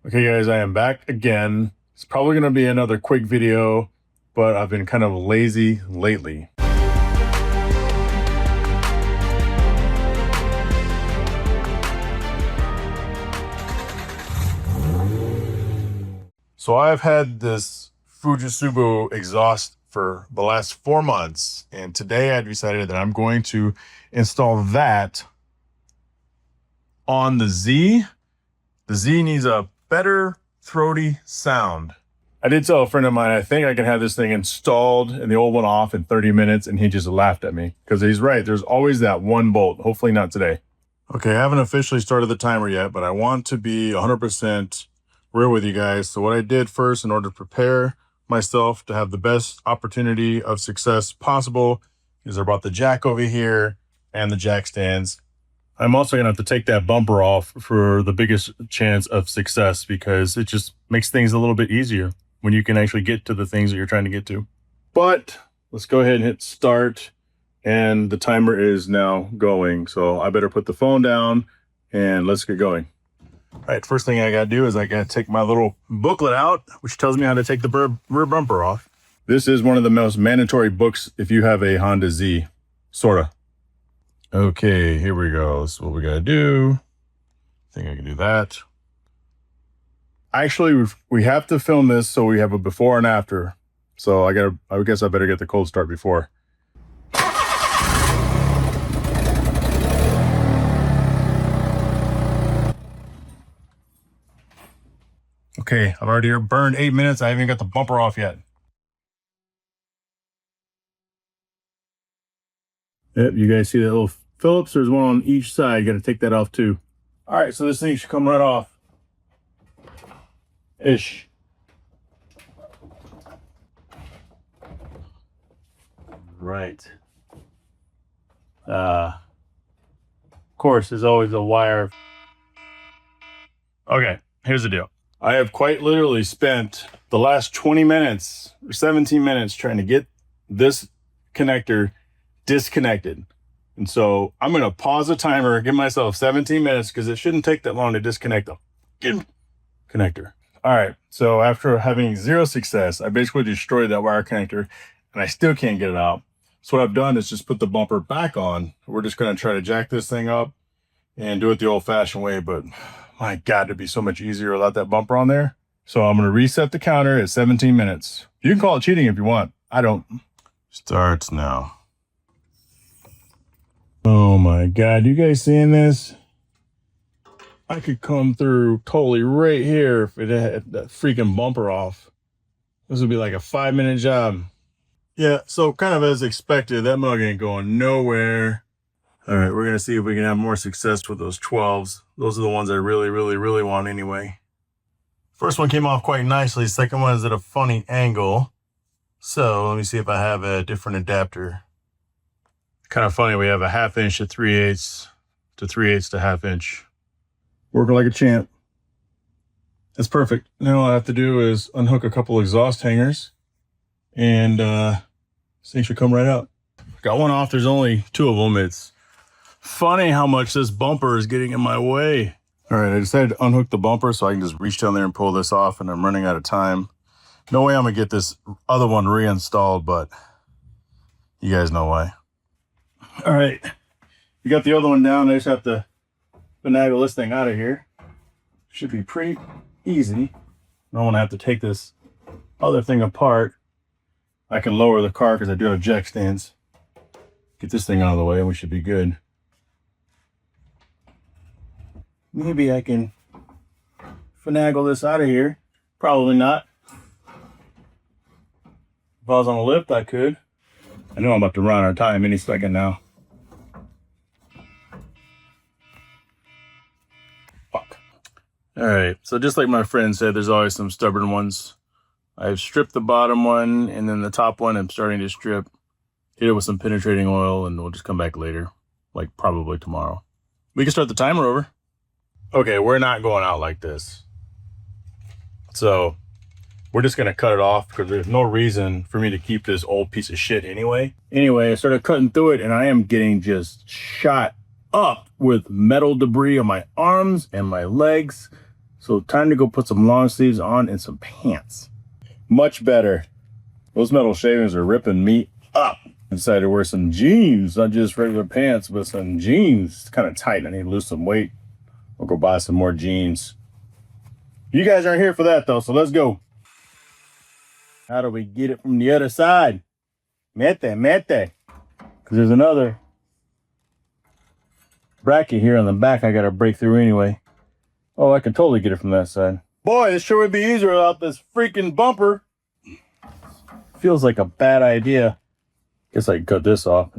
Okay guys, I am back again. It's probably gonna be another quick video, but I've been kind of lazy lately. So I've had this Fujitsubo exhaust for the last 4 months, and today I decided that I'm going to install that on the Z. The Z needs a better throaty sound. I did tell a friend of mine, I think I can have this thing installed and the old one off in 30 minutes, and he just laughed at me because he's right. There's always that one bolt. Hopefully not today. Okay, I haven't officially started the timer yet, but I want to be 100% real with you guys. So what I did first in order to prepare myself to have the best opportunity of success possible is I brought the jack over here and the jack stands. I'm also gonna have to take that bumper off for the biggest chance of success because it just makes things a little bit easier when you can actually get to the things that you're trying to get to. But let's go ahead and hit start, and the timer is now going. So I better put the phone down and let's get going. All right, first thing I gotta do is I gotta take my little booklet out, which tells me how to take the rear bumper off. This is one of the most mandatory books if you have a Honda Z, sorta. Okay, here we go. This is what we gotta do. I think I can do that. Actually, we have to film this so we have a before and after. So I guess I better get the cold start before. Okay, I've already burned 8 minutes. I haven't got the bumper off yet. Yep, you guys see that little Phillips? There's one on each side. Got to take that off too. All right, so this thing should come right off. Ish. Right. Of course, there's always a wire. Okay, here's the deal. I have quite literally spent the last 20 minutes or 17 minutes trying to get this connector disconnected. And so I'm going to pause the timer, give myself 17 minutes because it shouldn't take that long to disconnect the connector. All right, so after having zero success, I basically destroyed that wire connector and I still can't get it out. So what I've done is just put the bumper back on. We're just going to try to jack this thing up and do it the old-fashioned way, but my God, it'd be so much easier without that bumper on there. So I'm going to reset the counter at 17 minutes. You can call it cheating if you want. I don't. Starts now. Oh my God, you guys seeing this? I could come through totally right here if it had that freaking bumper off. This would be like a 5-minute job. Yeah, so kind of as expected, that mug ain't going nowhere. All right, we're gonna see if we can have more success with those 12s. Those are the ones I really, really, really want anyway. First one came off quite nicely. Second one is at a funny angle. So let me see if I have a different adapter. Kind of funny, we have a 1/2 inch to 3/8 to 3/8 to 1/2 inch. Working like a champ. That's perfect. Now all I have to do is unhook a couple exhaust hangers and this thing should come right out. Got one off, there's only 2 of them. It's funny how much this bumper is getting in my way. All right, I decided to unhook the bumper so I can just reach down there and pull this off, and I'm running out of time. No way I'm gonna get this other one reinstalled, but you guys know why. All right, you got the other one down. I just have to finagle this thing out of here. Should be pretty easy. I don't want to have to take this other thing apart. I can lower the car because I do have jack stands. Get this thing out of the way and we should be good. Maybe I can finagle this out of here. Probably not. If I was on a lift, I could. I know I'm about to run out of time any second now. Fuck. All right, so just like my friend said, there's always some stubborn ones. I've stripped the bottom one, and then the top one I'm starting to strip. Hit it with some penetrating oil, and we'll just come back later, like probably tomorrow. We can start the timer over. Okay, we're not going out like this. So we're just gonna cut it off because there's no reason for me to keep this old piece of shit anyway. Anyway, I started cutting through it and I am getting just shot up with metal debris on my arms and my legs. So time to go put some long sleeves on and some pants. Much better. Those metal shavings are ripping me up. I decided to wear some jeans, not just regular pants, but some jeans. It's kind of tight. I need to lose some weight. I'll go buy some more jeans. You guys aren't here for that though, so let's go. How do we get it from the other side? Mete. Because there's another bracket here on the back I gotta break through anyway. Oh, I can totally get it from that side. Boy, this sure would be easier without this freaking bumper. Feels like a bad idea. Guess I can cut this off.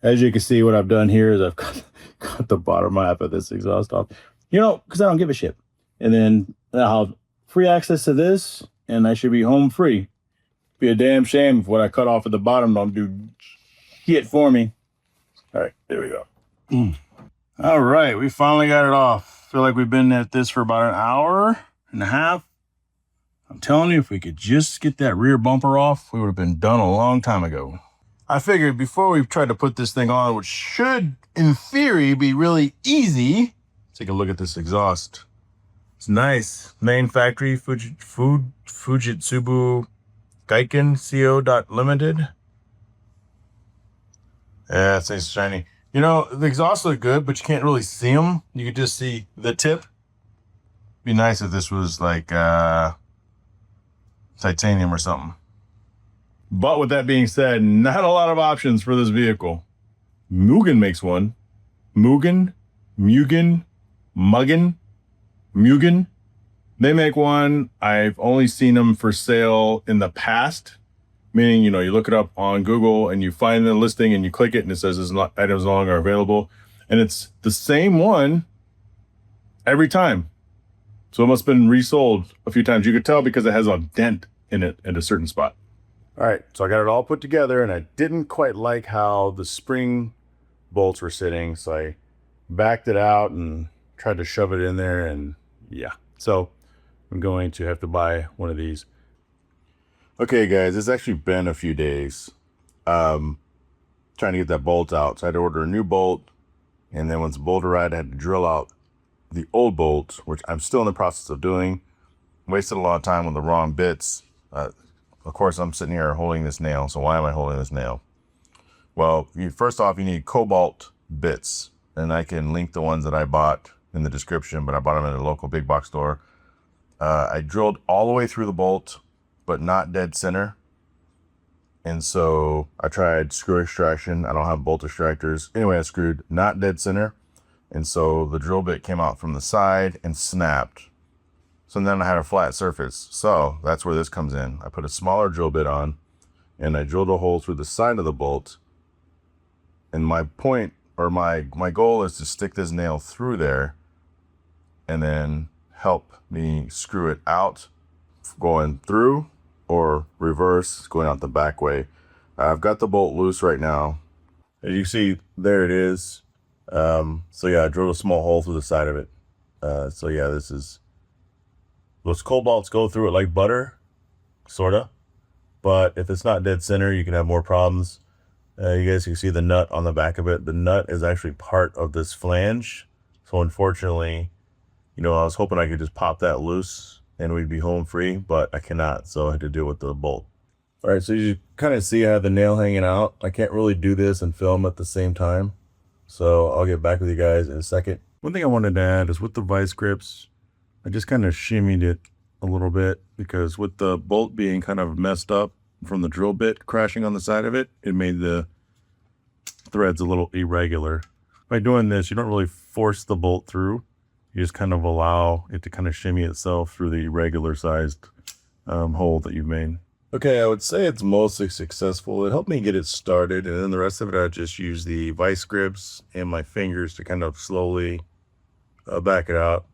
As you can see, what I've done here is I've cut the bottom half of this exhaust off. You know, because I don't give a shit. And then I'll have free access to this, and I should be home free. Be a damn shame if what I cut off at the bottom don't do shit for me. All right, there we go. All right, we finally got it off. Feel like we've been at this for about an hour and a half. I'm telling you, if we could just get that rear bumper off, we would have been done a long time ago. I figured before we tried to put this thing on, which should, in theory, be really easy. Take a look at this exhaust. It's nice. Main factory, Fujitsubo Gaiken Co. Limited. Yeah, it's nice and shiny. You know, the exhausts look good, but you can't really see them. You can just see the tip. Be nice if this was like titanium or something. But with that being said, not a lot of options for this vehicle. Mugen makes one. Mugen. They make one. I've only seen them for sale in the past. Meaning, you know, you look it up on Google and you find the listing and you click it and it says items no longer available. And it's the same one every time. So it must have been resold a few times. You could tell because it has a dent in it at a certain spot. All right, so I got it all put together and I didn't quite like how the spring bolts were sitting. So I backed it out and tried to shove it in there, and yeah. So I'm going to have to buy one of these. Okay guys, it's actually been a few days trying to get that bolt out. So I had to order a new bolt, and then once the bolt arrived, I had to drill out the old bolt, which I'm still in the process of doing. Wasted a lot of time with the wrong bits. Of course, I'm sitting here holding this nail. So why am I holding this nail? Well, first off, you need cobalt bits, and I can link the ones that I bought in the description, but I bought them at a local big box store. I drilled all the way through the bolt, but not dead center. And so I tried screw extraction. I don't have bolt extractors. Anyway, I screwed not dead center. And so the drill bit came out from the side and snapped. So then I had a flat surface. So that's where this comes in. I put a smaller drill bit on and I drilled a hole through the side of the bolt. And my point, or my goal, is to stick this nail through there and then help me screw it out going through, or reverse going out the back way. I've got the bolt loose right now. As you see, there it is. So yeah, I drilled a small hole through the side of it. So yeah, this is, those cobalts go through it like butter, sorta. But if it's not dead center, you can have more problems. You guys can see the nut on the back of it. The nut is actually part of this flange. So unfortunately, you know, I was hoping I could just pop that loose and we'd be home free, but I cannot. So I had to deal with the bolt. All right, so you kind of see I have the nail hanging out. I can't really do this and film at the same time. So I'll get back with you guys in a second. One thing I wanted to add is with the vice grips, I just kind of shimmied it a little bit because with the bolt being kind of messed up from the drill bit crashing on the side of it, it made the threads a little irregular. By doing this, you don't really force the bolt through. You just kind of allow it to kind of shimmy itself through the irregular sized hole that you've made. Okay, I would say it's mostly successful. It helped me get it started, and then the rest of it, I just use the vice grips and my fingers to kind of slowly back it out.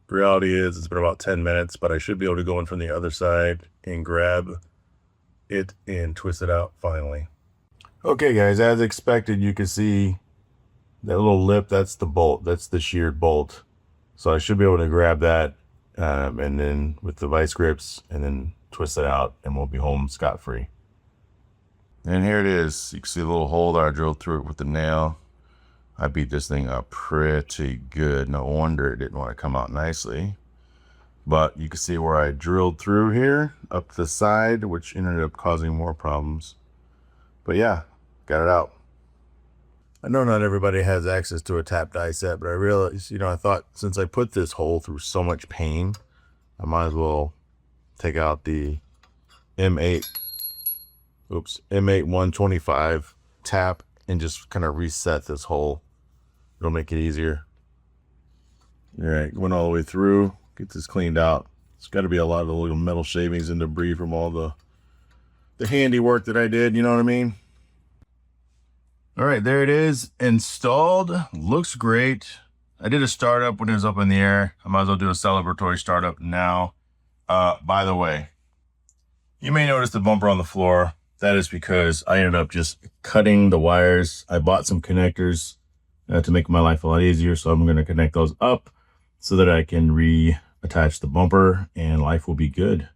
The reality is it's been about 10 minutes, but I should be able to go in from the other side and grab it and twist it out finally. Okay guys, as expected, you can see that little lip, that's the bolt, that's the sheared bolt. So I should be able to grab that and then with the vice grips and then twist it out and we'll be home scot-free. And here it is. You can see a little hole that I drilled through it with the nail. I beat this thing up pretty good. No wonder it didn't want to come out nicely. But you can see where I drilled through here up the side, which ended up causing more problems. But yeah, got it out. I know not everybody has access to a tap die set, but I realized, I thought since I put this hole through so much pain, I might as well take out the M8 125 tap and just kind of reset this hole. It'll make it easier. All right, went all the way through, get this cleaned out. It's got to be a lot of the little metal shavings and debris from all the handiwork that I did, you know what I mean? All right, there it is, installed. Looks great. I did a startup when it was up in the air. I might as well do a celebratory startup now. By the way, you may notice the bumper on the floor. That is because I ended up just cutting the wires. I bought some connectors to make my life a lot easier, so I'm going to connect those up so that I can reattach the bumper and life will be good.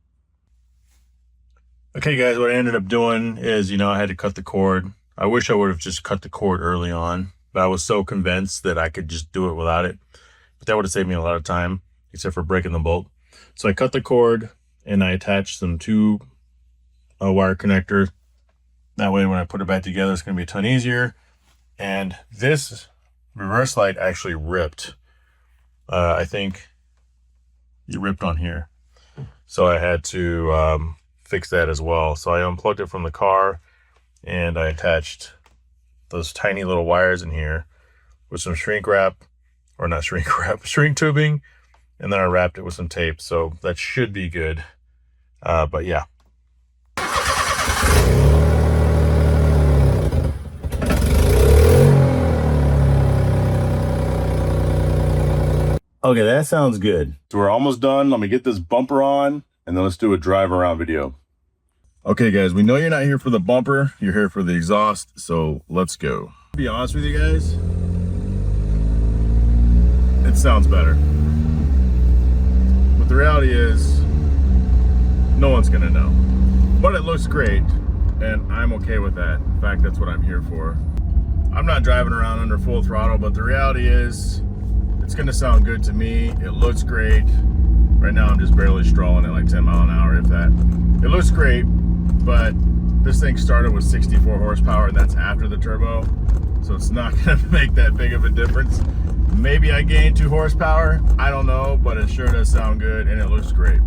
Okay, guys, what I ended up doing is, I had to cut the cord. I wish I would have just cut the cord early on, but I was so convinced that I could just do it without it. But that would have saved me a lot of time, except for breaking the bolt. So I cut the cord and I attached some two wire connectors. That way, when I put it back together, it's going to be a ton easier. And this reverse light actually ripped. I think it ripped on here. So I had to fix that as well. So I unplugged it from the car and I attached those tiny little wires in here with some shrink wrap, or not shrink wrap, shrink tubing. And then I wrapped it with some tape. So that should be good. But yeah. Okay, that sounds good. So we're almost done. Let me get this bumper on and then let's do a drive around video. Okay, guys, we know you're not here for the bumper. You're here for the exhaust. So let's go. To be honest with you guys, it sounds better. But the reality is, no one's gonna know. But it looks great and I'm okay with that. In fact, that's what I'm here for. I'm not driving around under full throttle, but the reality is, it's gonna sound good to me. It looks great. Right now I'm just barely strolling at like 10 miles an hour, if that. It looks great, but this thing started with 64 horsepower and that's after the turbo. So it's not gonna make that big of a difference. Maybe I gained 2 horsepower, I don't know, but it sure does sound good and it looks great.